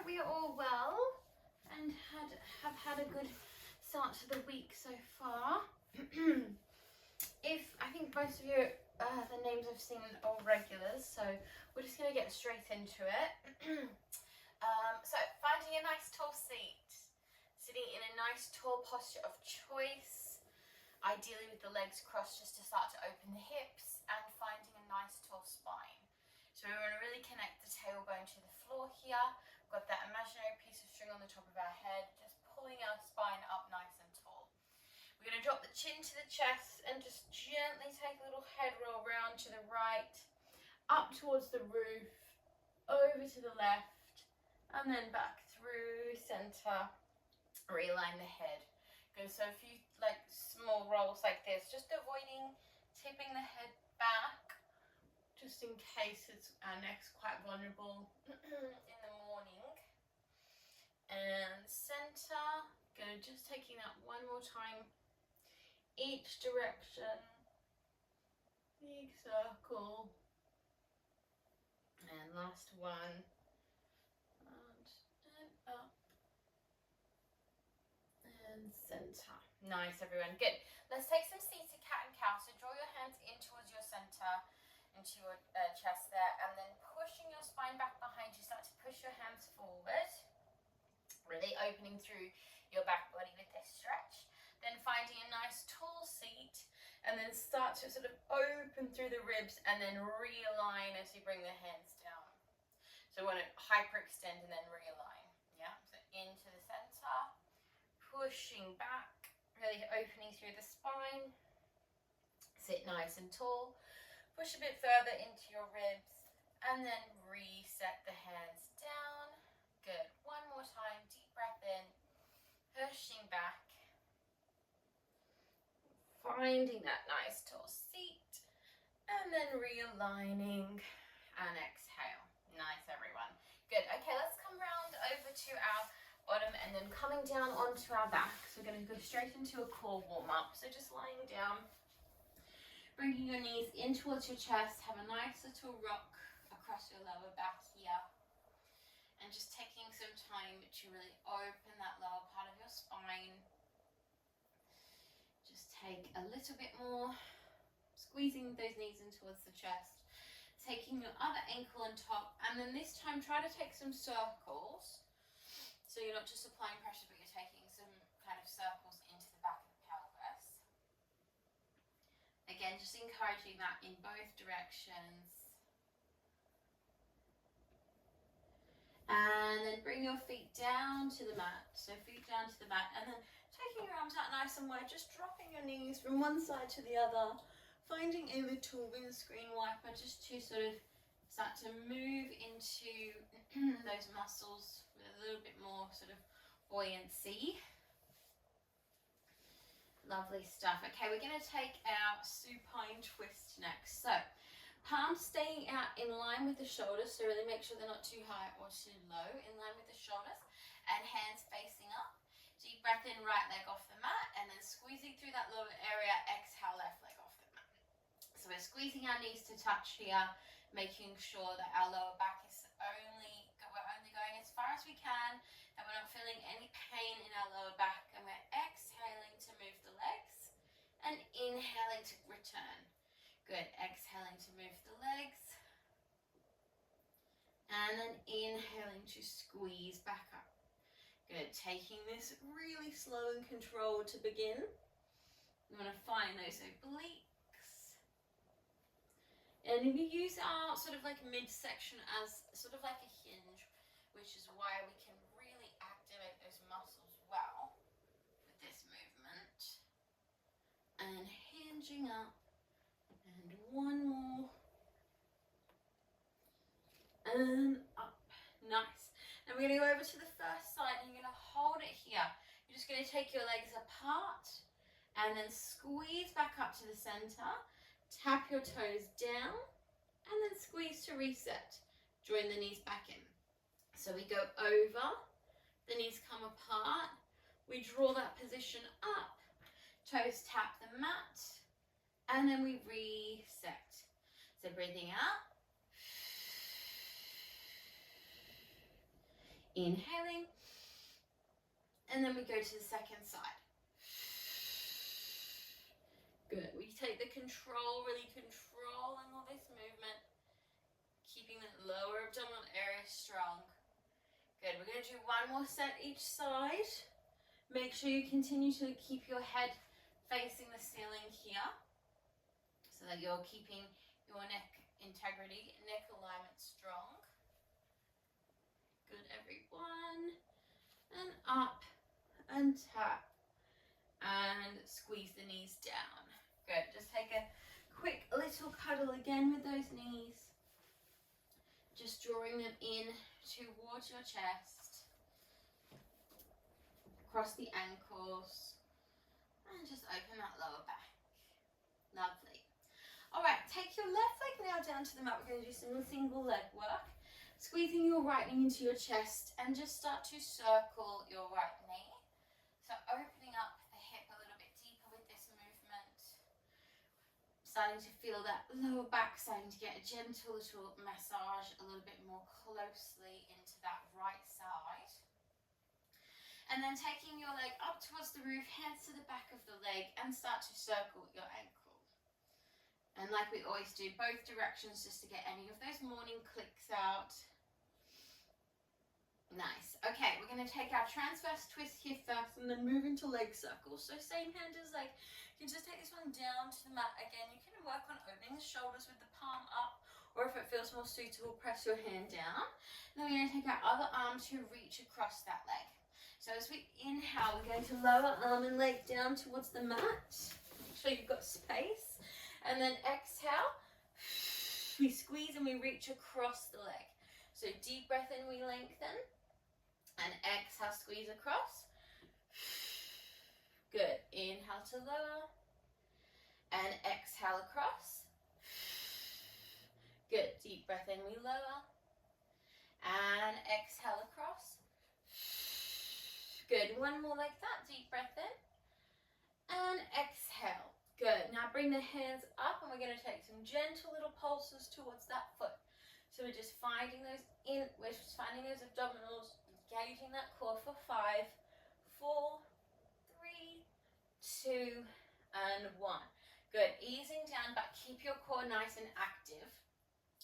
that we are all well and have had a good start to the week so far. I think most of you, the names I've seen are regulars, so we're just going to get straight into it. So finding a nice tall seat, sitting in a nice tall posture of choice, ideally with the legs crossed just to start to open the hips, and finding a nice tall spine. So we want to really connect the tailbone to the floor here. We've got that imaginary piece of string on the top of our head, just pulling our spine up nice and tall. We're going to drop the chin to the chest and just gently take a little head roll round to the right, up towards the roof, over to the left, and then back through center. Realign the head. Good, so a few like small rolls like this, just avoiding tipping the head back, just in case our neck's quite vulnerable in the morning. And center. Good, just taking that one more time. Each direction. Big circle. And last one. And up. And center. Nice, everyone. Good. Let's take some seated cat and cow. So draw your hands in towards your center, into your chest there, and then pushing your spine back behind you. Start to push your hands forward. Really opening through your back body with this stretch. Then finding a nice tall seat, and then start to sort of open through the ribs and then realign as you bring the hands down. So we want to hyperextend and then realign. Yeah, so into the center, pushing back, really opening through the spine. Sit nice and tall. Push a bit further into your ribs, and then reset the hands down. Good. One more time. Deep breath in. Pushing back. Finding that nice tall seat. And then realigning. And exhale. Nice, everyone. Good. Okay, let's come round over to our bottom and then coming down onto our back. So we're going to go straight into a core warm-up. So just lying down. Bringing your knees in towards your chest. Have a nice little rock across your lower back here. And just taking some time to really open that lower part of your spine. Just take a little bit more, squeezing those knees in towards the chest. Taking your other ankle on top, and then this time try to take some circles. So you're not just applying pressure, but you're taking some kind of circles into the back of the pelvis. Again, just encouraging that in both directions. And then bring your feet down to the mat. So feet down to the mat, and then taking your arms out nice and wide, just dropping your knees from one side to the other, finding a little windscreen wiper just to sort of start to move into those muscles with a little bit more sort of buoyancy. Lovely stuff. Okay, we're going to take our supine twist next. So palms staying out in line with the shoulders, so really make sure they're not too high or too low, in line with the shoulders, and hands facing up. Deep breath in, right leg off the mat, and then squeezing through that lower area, exhale, left leg off the mat. So we're squeezing our knees to touch here, making sure that our lower back is we're only going as far as we can, that we're not feeling any pain in our lower back, and we're exhaling to move the legs, and inhaling to return. Good, exhaling to move the legs, and then inhaling to squeeze back up. Good, taking this really slow and controlled to begin. We want to find those obliques. And we use our sort of like midsection as sort of like a hinge, which is why we can really activate those muscles well with this movement. And hinging up. And one more. And up. Nice. Now we're going to go over to the first side, and you're going to hold it here. You're just going to take your legs apart and then squeeze back up to the center. Tap your toes down and then squeeze to reset. Join the knees back in. So we go over, the knees come apart. We draw that position up. Toes tap the mat. And then we reset. So breathing out. Inhaling. And then we go to the second side. Good. We take the control, really controlling all this movement, keeping the lower abdominal area strong. Good. We're going to do one more set each side. Make sure you continue to keep your head facing the ceiling here so that you're keeping your neck integrity, neck alignment strong. Good, everyone. And up and tap and squeeze the knees down. Good. Just take a quick little cuddle again with those knees. Just drawing them in towards your chest. Across the ankles. And just open that lower back. Lovely. Alright, take your left leg now down to the mat. We're going to do some single leg work. Squeezing your right knee into your chest and just start to circle your right knee. So opening up the hip a little bit deeper with this movement. Starting to feel that lower back, starting to get a gentle little massage a little bit more closely into that right side. And then taking your leg up towards the roof, hands to the back of the leg and start to circle your ankle. And like we always do, both directions just to get any of those morning clicks out. Nice. Okay, we're going to take our transverse twist here first and then move into leg circles. So same hand as leg. You can just take this one down to the mat again. You can work on opening the shoulders with the palm up, or if it feels more suitable, press your hand down. And then we're going to take our other arm to reach across that leg. So as we inhale, we're going to lower arm and leg down towards the mat. Make sure you've got space. And then exhale, we squeeze and we reach across the leg. So deep breath in, we lengthen. And exhale, squeeze across. Good. Inhale to lower. And exhale across. Good. Deep breath in, we lower. And exhale across. Good. One more like that. Deep breath in. And exhale. Good. Now bring the hands up and we're going to take some gentle little pulses towards that foot. So we're just finding those abdominals, engaging that core for 5, 4, 3, 2, and 1. Good. Easing down, but keep your core nice and active.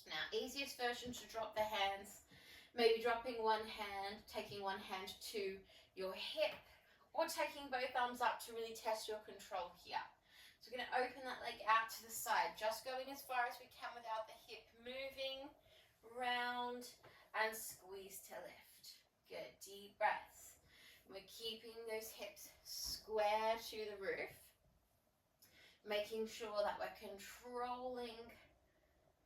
Now, easiest version to drop the hands, maybe dropping one hand, taking one hand to your hip, or taking both arms up to really test your control here. So we're going to open that leg out to the side, just going as far as we can without the hip moving, round, and squeeze to lift. Good, deep breaths. We're keeping those hips square to the roof, making sure that we're controlling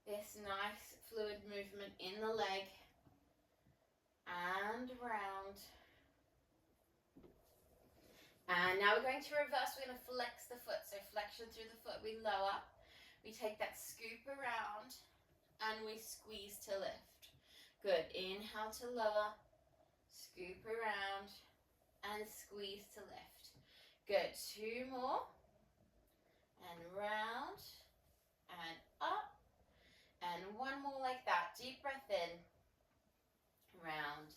this nice fluid movement in the leg and round. And now we're going to reverse. We're going to flex the foot. So flexion through the foot, we lower. We take that scoop around and we squeeze to lift. Good. Inhale to lower. Scoop around and squeeze to lift. Good. 2 more. And round and up. And 1 more like that. Deep breath in. Round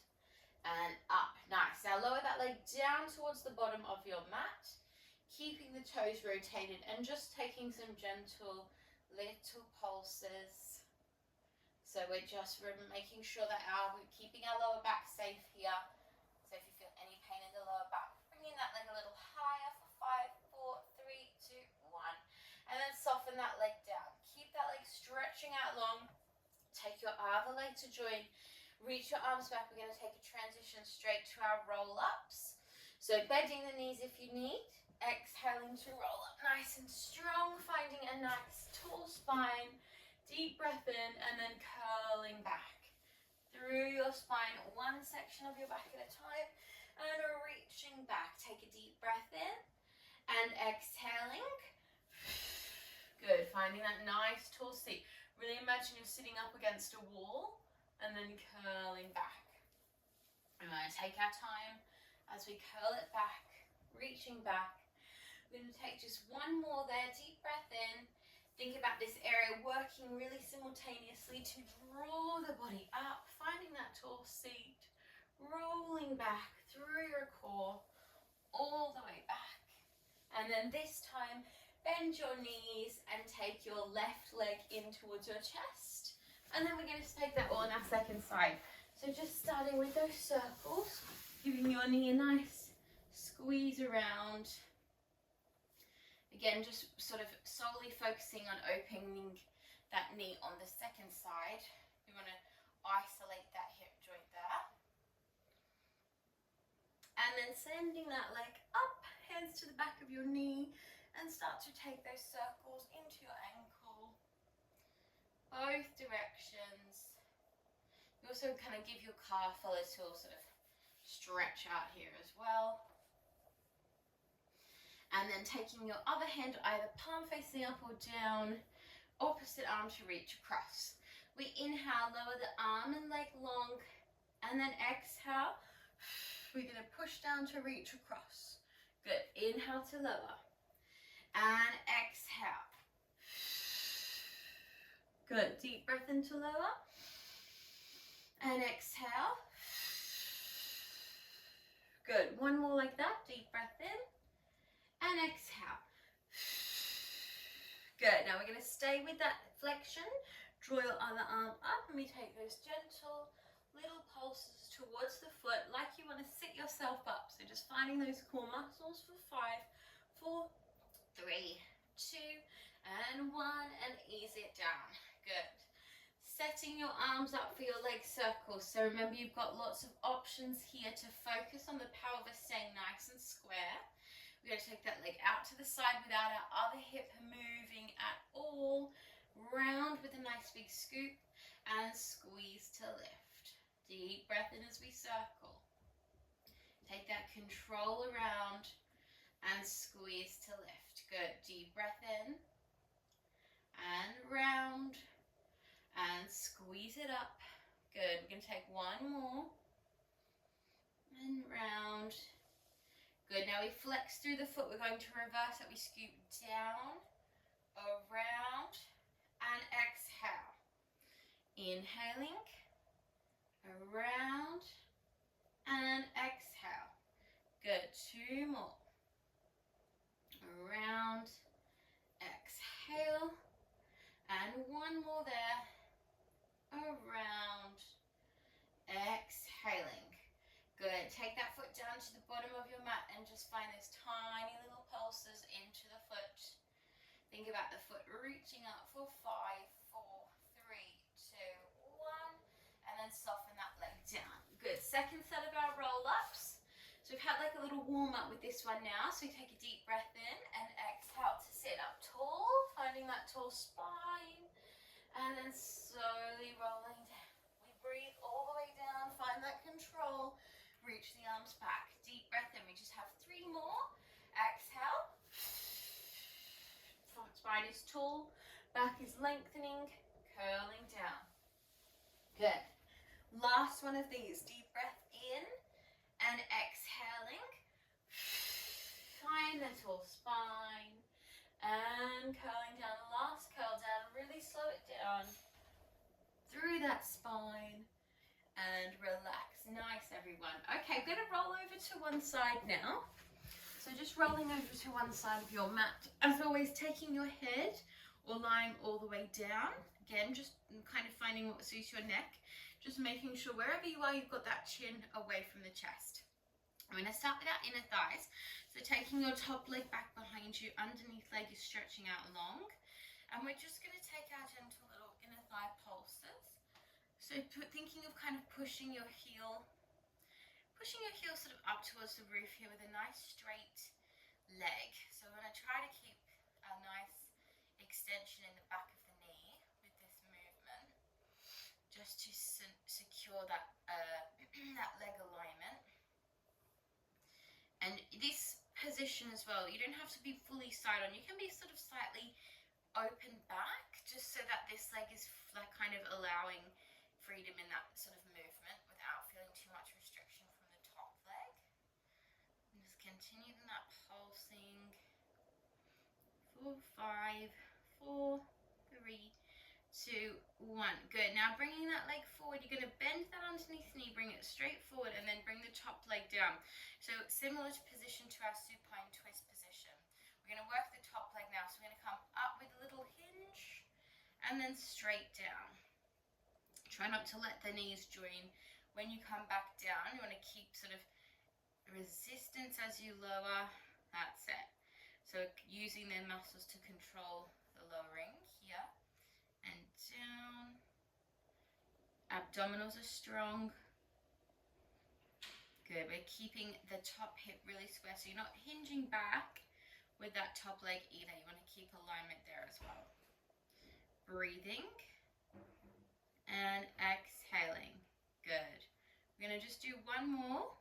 and up. Nice. Now lower that leg down towards the bottom of your mat, keeping the toes rotated and just taking some gentle little pulses. So we're just making sure that we're keeping our lower back safe here. So if you feel any pain in the lower back, bringing that leg a little higher for 5, 4, 3, 2, 1. And then soften that leg down. Keep that leg stretching out long. Take your other leg to join. Reach your arms back. We're going to take a transition straight to our roll-ups. So bending the knees if you need. Exhaling to roll up nice and strong. Finding a nice tall spine. Deep breath in and then curling back. Through your spine, one section of your back at a time. And reaching back. Take a deep breath in. And exhaling. Good. Finding that nice tall seat. Really imagine you're sitting up against a wall. And then curling back. We're going to take our time as we curl it back, reaching back. We're going to take just 1 more there, deep breath in. Think about this area working really simultaneously to draw the body up, finding that tall seat, rolling back through your core, all the way back. And then this time, bend your knees and take your left leg in towards your chest. And then we're going to take that on our second side. So just starting with those circles, giving your knee a nice squeeze around. Again, just sort of solely focusing on opening that knee on the second side. We want to isolate that hip joint there. And then sending that leg up, hands to the back of your knee, and start to take those circles into your ankle. Both directions. You also kind of give your calf a little sort of stretch out here as well. And then taking your other hand, either palm facing up or down, opposite arm to reach across. We inhale, lower the arm and leg long, and then exhale. We're going to push down to reach across. Good. Inhale to lower. And exhale. Good. Deep breath into lower. And exhale. Good. One more like that. Deep breath in. And exhale. Good. Now we're going to stay with that flexion. Draw your other arm up and we take those gentle little pulses towards the foot like you want to sit yourself up. So just finding those core muscles for 5, 4, 3, 2, and 1, and ease it down. Good. Setting your arms up for your leg circles. So remember, you've got lots of options here to focus on the pelvis staying nice and square. We're going to take that leg out to the side without our other hip moving at all. Round with a nice big scoop and squeeze to lift. Deep breath in as we circle. Take that control around and squeeze to lift. Good. Deep breath in and round and squeeze it up. Good. We're going to take one more and round. Good. Now we flex through the foot. We're going to reverse it. We scoop down, around, and exhale. Inhaling, around, and exhale. Good. 2 more. Around, exhale, and 1 more there. Around, exhaling. Good. Take that foot down to the bottom of your mat and just find those tiny little pulses into the foot. Think about the foot reaching up for 5, 4, 3, 2, 1, and then soften that leg down. Good. Second set of our roll-ups. So we've had like a little warm-up with this one now. So we take a deep breath in and exhale to sit up tall, finding that tall spine, and then slowly rolling down. We breathe all the way down, find that control. Reach the arms back. Deep breath in. We just have 3 more. Exhale. Front spine is tall. Back is lengthening. Curling down. Good. Last one of these. Deep breath in and exhaling. Find the tall spine. And curling down. Last curl down. Really slow it down. Through that spine. And relax. Nice, everyone. Okay, I'm going to roll over to one side now. So just rolling over to one side of your mat. As always, taking your head or lying all the way down. Again, just kind of finding what suits your neck. Just making sure wherever you are, you've got that chin away from the chest. I'm going to start with our inner thighs. So taking your top leg back behind you, underneath leg is stretching out long. And we're just going to take our gentle little inner thigh pulses. So thinking of kind of pushing your heel sort of up towards the roof here with a nice straight leg. So we're going to try to keep a nice extension in the back of the knee with this movement, just to secure that that leg alignment. And this position as well, you don't have to be fully side on. You can be sort of slightly open back, just so that this leg is like kind of allowing freedom in that sort of movement without feeling too much restriction from the top leg. And just continue that pulsing. 4, 5, 4, 3, 2, 1. Good. Now bringing that leg forward, you're going to bend that underneath knee, bring it straight forward, and then top leg down. So similar to position to our supine twist position. We're going to work the top leg now. So we're going to come up with a little hinge and then straight down. Try not to let the knees join. When you come back down, you want to keep sort of resistance as you lower. That's it. So using their muscles to control the lowering here and down. Abdominals are strong. Good. We're keeping the top hip really square, so you're not hinging back with that top leg either. You want to keep alignment there as well. Breathing and exhaling. Good. We're going to just do one more.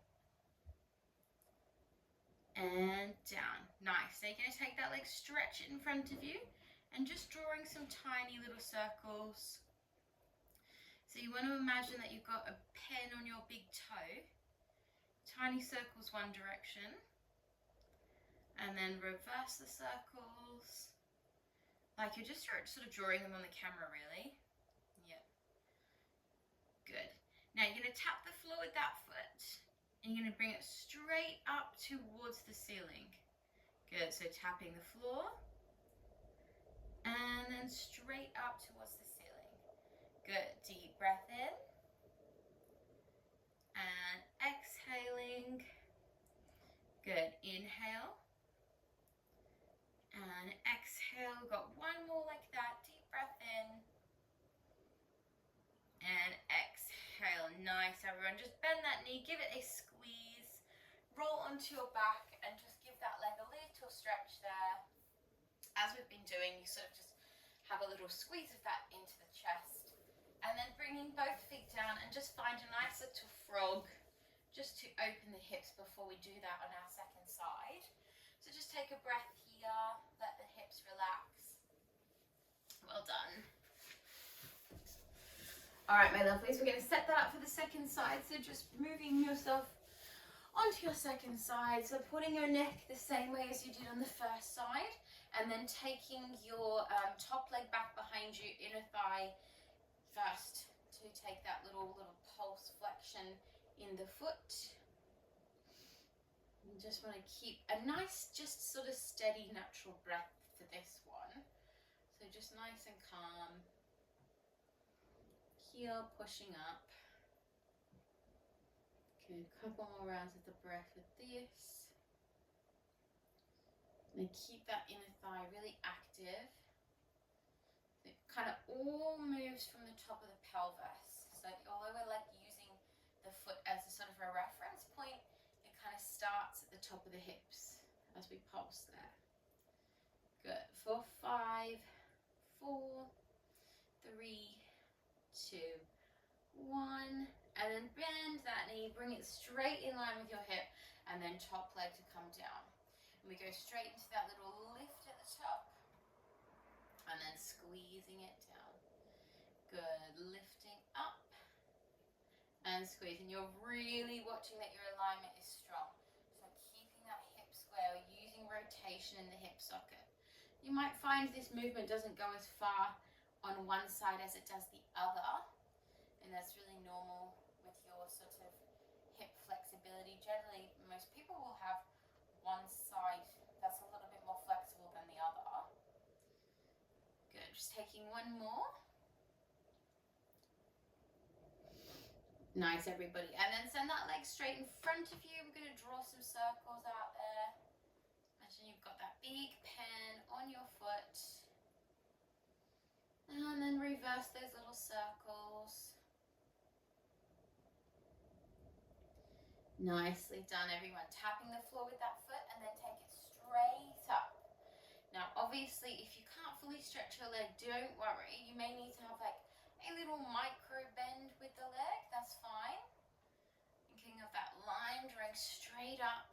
And down. Nice. So you're going to take that leg, stretch it in front of you, and just drawing some tiny little circles. So you want to imagine that you've got a pen on your big toe. Tiny circles one direction. And then reverse the circles. Like you're just sort of drawing them on the camera, really. Yep. Good. Now you're going to tap the floor with that foot. And you're going to bring it straight up towards the ceiling. Good. So tapping the floor. And then straight up towards the ceiling. Good. Deep breath in. And exhaling. Good. Inhale. And exhale. Got one more like that. Deep breath in. And exhale. Nice, everyone. Just bend that knee. Give it a squeeze. Roll onto your back and just give that leg a little stretch there. As we've been doing, you sort of just have a little squeeze of that into the chest. And then bringing both feet down and just find a nice little frog just to open the hips before we do that on our second side. So just take a breath here, let the hips relax. Well done. All right, my lovelies, we're going to set that up for the second side. So just moving yourself onto your second side. So putting your neck the same way as you did on the first side. And then taking your top leg back behind you, inner thigh first to take that little pulse flexion in the foot. You just want to keep a nice, just sort of steady, natural breath for this one. So just nice and calm. Here, pushing up. Okay, a couple more rounds of the breath with this. And keep that inner thigh really active. It kind of all moves from the top of the pelvis. So although we're like using the foot as a sort of a reference point, it kind of starts at the top of the hips as we pulse there. Good. For 5, 4, 3, 2, 1. And then bend that knee, bring it straight in line with your hip, and then top leg to come down. And we go straight into that little lift at the top, and then squeezing it down. Good. Lifting up and squeezing. You're really watching that your alignment is strong. So keeping that hip square, using rotation in the hip socket. You might find this movement doesn't go as far on one side as it does the other, and that's really normal with your sort of hip flexibility. Generally, most people will have one side that's a little bit more flexible than the other. Good. Just taking one more. Nice, everybody. And then send that leg straight in front of you. We're going to draw some circles out there. Imagine you've got that big pen on your foot. And then reverse those little circles. Nicely done, everyone. Tapping the floor with that foot and then take it straight up. Now, obviously, if you can't fully stretch your leg, don't worry. You may need to have like a little micro bend with the leg. That's fine. Thinking of that line, drawing straight up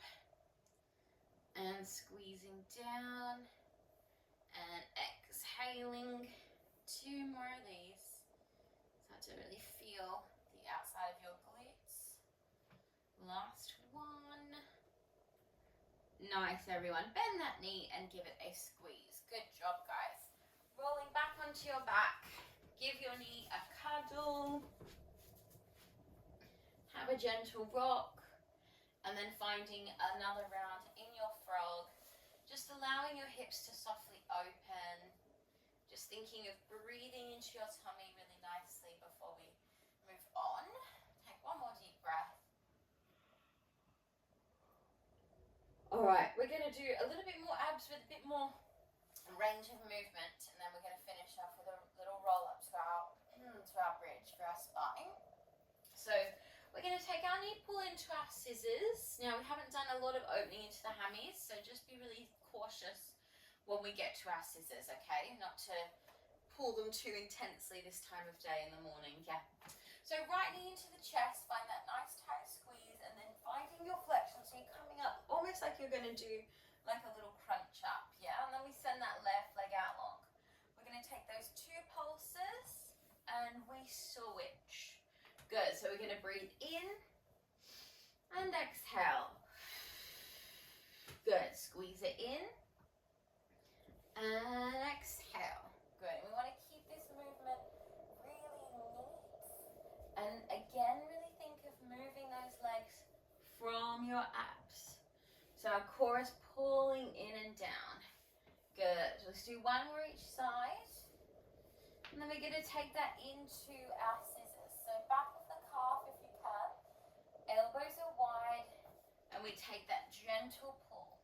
and squeezing down and exhaling. 2 more of these. Start to really feel the outside of your glutes. Last one. Nice, everyone. Bend that knee and give it a squeeze. Good job, guys. Rolling back onto your back. Give your knee a cuddle. Have a gentle rock. And then finding another round in your frog, just allowing your hips to softly open, just thinking of breathing into your tummy really nicely before we move on. Take one more deep breath. All right, we're going to do a little bit more abs with a bit more range of movement, and then we're going to finish off with a little roll up to our bridge for our spine. So we're going to take our knee pull into our scissors. Now we haven't done a lot of opening into the hammies, so just be really cautious when we get to our scissors, okay? Not to pull them too intensely this time of day in the morning, yeah. So right knee into the chest, find that nice tight squeeze, and then finding your flexion, so you're coming up almost like you're going to do like a little crunch up, yeah? And then we send that left leg out long. We're going to take those 2 pulses and we switch. Good, so we're going to breathe in and exhale. Good, squeeze it in and exhale. Good, and we want to keep this movement really neat. And again, really think of moving those legs from your abs. So our core is pulling in and down. Good. Let's do one more each side. And then we're going to take that into our scissors. So back of the calf if you can. Elbows are wide. And we take that gentle pull.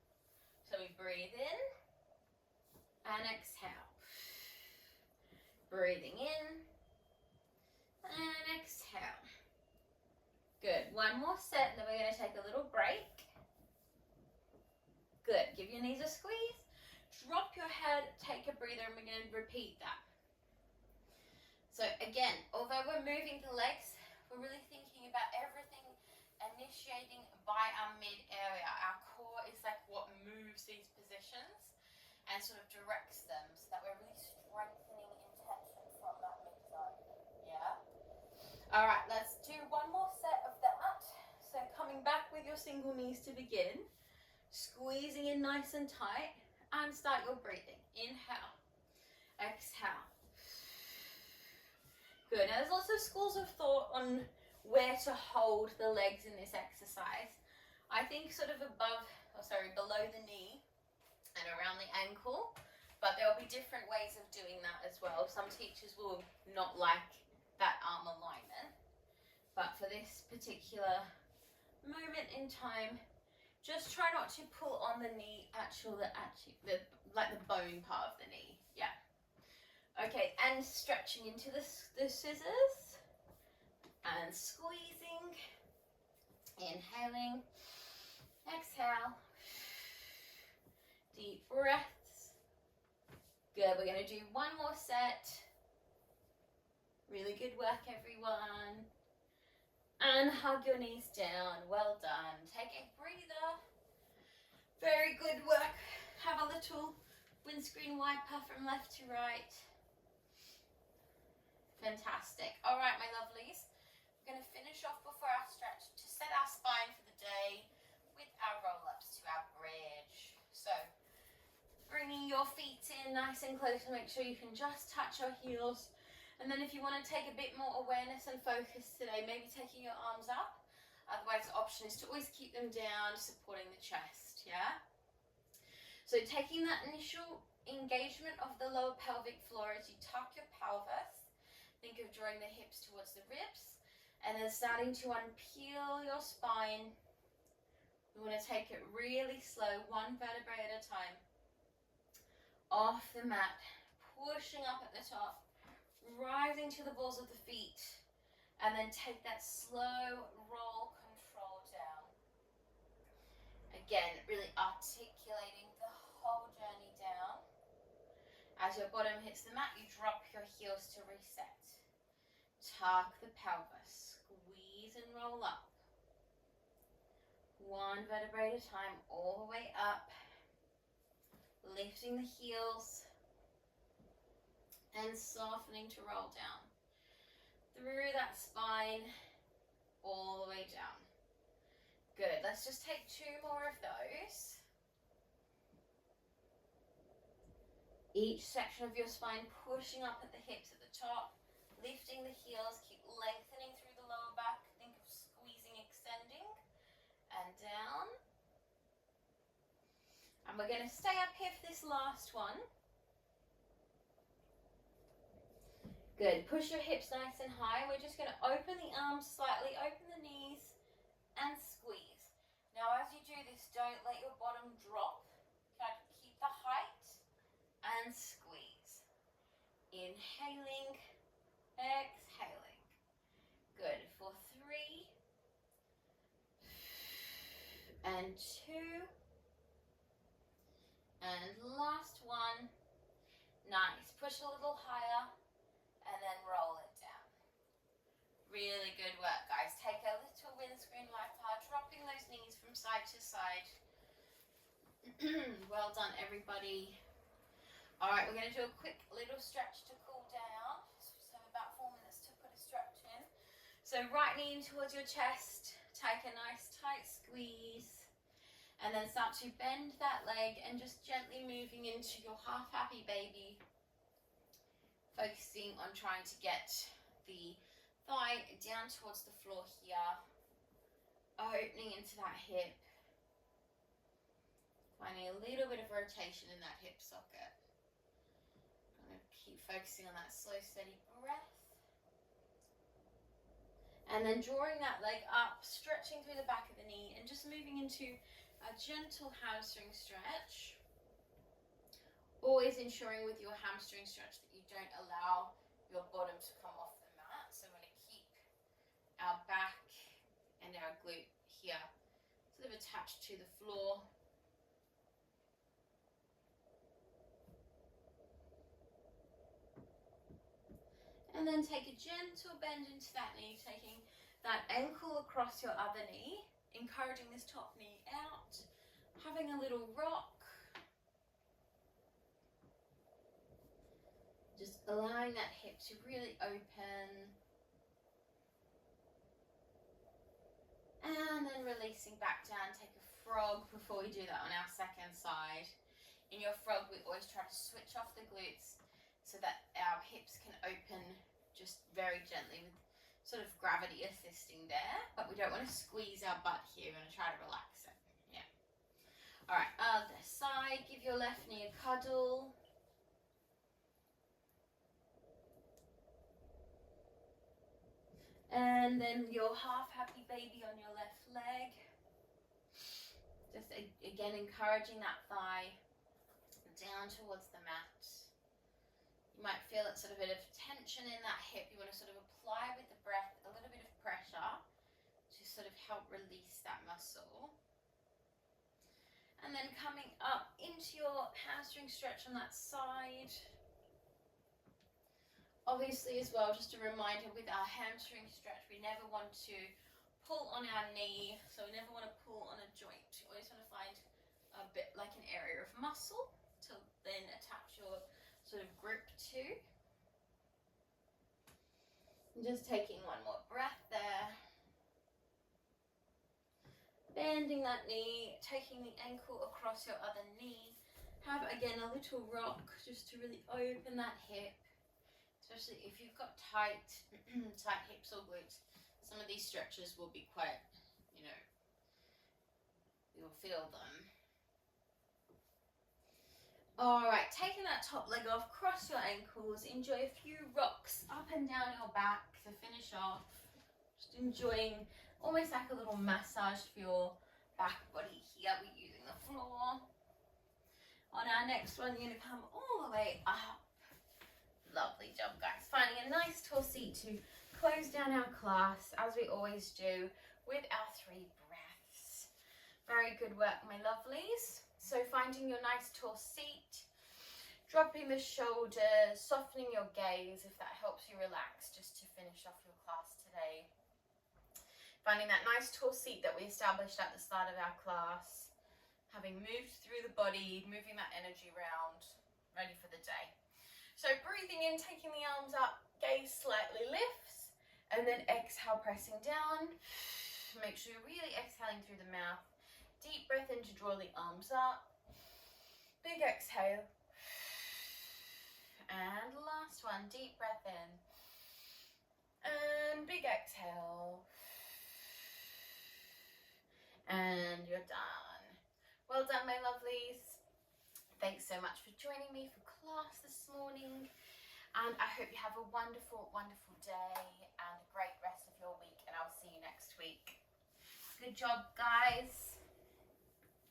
So we breathe in and exhale. Breathing in and exhale. Good. One more set, and then we're going to take a little break. Good. Give your knees a squeeze. Drop your head, take a breather, and we're going to repeat that. So again, although we're moving the legs, we're really thinking about everything initiating by our mid area. Our core is like what moves these positions and sort of directs them, so that we're really strengthening intention from that mid zone. Yeah? All right, let's do one more set of that. So coming back with your single knees to begin. Squeezing in nice and tight, and start your breathing. Inhale, exhale. Good. Now there's lots of schools of thought on where to hold the legs in this exercise. I think sort of below the knee and around the ankle, but there'll be different ways of doing that as well. Some teachers will not like that arm alignment, but for this particular moment in time, just try not to pull on the knee, like the bone part of the knee. Yeah. Okay, and stretching into the scissors and squeezing. Inhaling, exhale. Deep breaths. Good. We're going to do one more set. Really good work, everyone. And hug your knees down. Well done. Take a breather. Very good work. Have a little windscreen wiper from left to right. Fantastic. All right, my lovelies. We're going to finish off before our stretch to set our spine for the day with our roll-ups to our bridge. So, bringing your feet in nice and close to make sure you can just touch your heels. And then if you want to take a bit more awareness and focus today, maybe taking your arms up. Otherwise, the option is to always keep them down, supporting the chest, yeah? So taking that initial engagement of the lower pelvic floor as you tuck your pelvis, think of drawing the hips towards the ribs, and then starting to unpeel your spine. We want to take it really slow, one vertebrae at a time. Off the mat, pushing up at the top. Rising to the balls of the feet, and then take that slow roll control down. Again, really articulating the whole journey down. As your bottom hits the mat, you drop your heels to reset. Tuck the pelvis, squeeze and roll up. One vertebrae at a time, all the way up. Lifting the heels. And softening to roll down through that spine all the way down. Good. Let's just take 2 more of those. Each section of your spine pushing up at the hips at the top, lifting the heels, keep lengthening through the lower back. Think of squeezing, extending, and down. We're going to stay up here for this last one. Good. Push your hips nice and high. We're just going to open the arms slightly, open the knees, and squeeze. Now, as you do this, don't let your bottom drop. Okay, keep the height and squeeze. Inhaling, exhaling. Good. For 3 and 2 and last one. Nice. Push a little higher and then roll it down. Really good work, guys. Take a little windscreen wiper, dropping those knees from side to side. Well done, everybody. All right, we're going to do a quick little stretch to cool down. So about 4 minutes to put a stretch in. So right knee in towards your chest. Take a nice tight squeeze. And then start to bend that leg and just gently moving into your half happy baby. Focusing on trying to get the thigh down towards the floor here. Opening into that hip. Finding a little bit of rotation in that hip socket. I'm going to keep focusing on that slow, steady breath. And then drawing that leg up, stretching through the back of the knee and just moving into a gentle hamstring stretch. Always ensuring with your hamstring stretch that you don't allow your bottom to come off the mat. So we're going to keep our back and our glute here sort of attached to the floor. And then take a gentle bend into that knee, taking that ankle across your other knee, encouraging this top knee out, having a little rock. Just allowing that hip to really open. And then releasing back down, take a frog before we do that on our second side. In your frog, we always try to switch off the glutes so that our hips can open just very gently with sort of gravity assisting there, but we don't want to squeeze our butt here. We're going to try to relax it. Yeah. All right, other side. Give your left knee a cuddle. And then your half happy baby on your left leg. Just again encouraging that thigh down towards the mat. You might feel a sort of bit of tension in that hip. You want to sort of apply with the breath a little bit of pressure to sort of help release that muscle. And then coming up into your hamstring stretch on that side. Obviously as well, just a reminder with our hamstring stretch, we never want to pull on our knee, so we never want to pull on a joint. You always want to find a bit like an area of muscle to then attach your sort of grip to. And just taking one more breath there. Bending that knee, taking the ankle across your other knee. Have again a little rock just to really open that hip. Especially if you've got tight hips or glutes, some of these stretches will be quite, you'll feel them. All right, taking that top leg off, cross your ankles, enjoy a few rocks up and down your back to finish off. Just enjoying almost like a little massage for your back body here. We're using the floor. On our next one, you're gonna come all the way up. Lovely job, guys. Finding a nice tall seat to close down our class, as we always do, with our 3 breaths. Very good work, my lovelies. So finding your nice tall seat, dropping the shoulders, softening your gaze if that helps you relax, just to finish off your class today. Finding that nice tall seat that we established at the start of our class, having moved through the body, moving that energy around, ready for the day. So breathing in, taking the arms up, gaze slightly lifts, and then exhale, pressing down. Make sure you're really exhaling through the mouth. Deep breath in to draw the arms up. Big exhale. And last one, deep breath in. And big exhale. And you're done. Well done, my lovelies. much for joining me for class this morning, and I hope you have a wonderful, wonderful day and a great rest of your week, and I'll see you next week. Good job, guys.